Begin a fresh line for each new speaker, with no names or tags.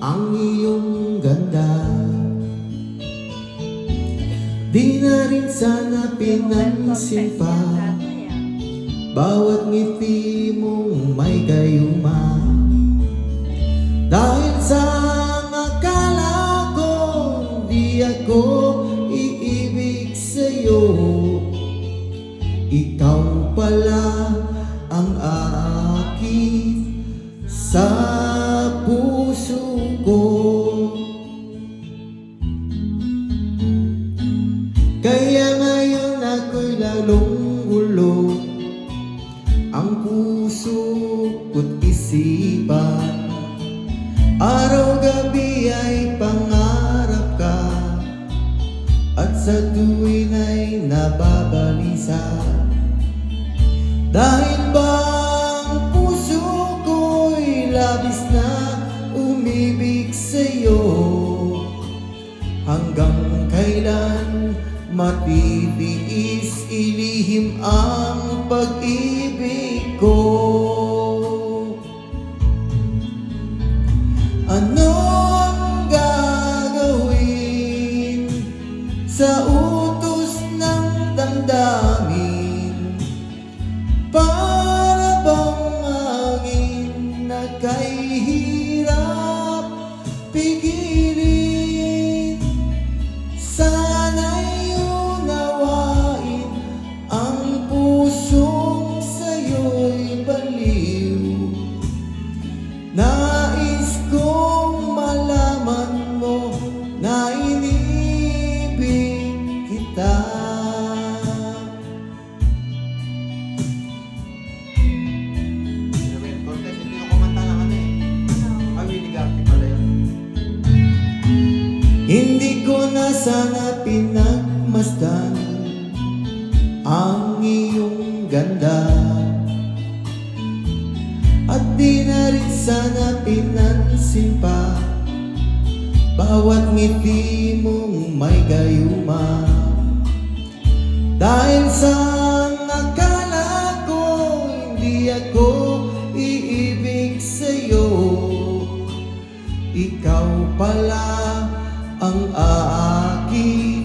ang iyong ganda. Di na rin sana pinansin pa bawat ngiti mong may gayuma. Dahil sa akala ko di ako iibig sa'yo, ikaw pala ang aakit sa puso ko. Kaya ngayon ako'y lalong ulo, ang puso ko't isipan. Araw-gabi ay pangarap ka, at sa tuwin ay nababalisa. Dahil ba ang puso ko'y labis na umibig sa'yo, hanggang kailan matitiis ilihim ang pag-ibig ko? Ano ang gagawin sa utos ng damdamin? Para bang hangin na kahirap pigilin? Sana'y unawain ang pusong sa'yo'y baliw. Nais kong malaman mo na inibig kita. Hindi ko kumanta ng ano eh. Willie Garvey pala yun. Hindi ko na sana pinagmasdan ang iyong ganda, at di na rin sana pinansin pa bawat ngiti mong may gayuma. Dahil sa akala ko hindi ako iibig sa'yo, ikaw pala ang aakit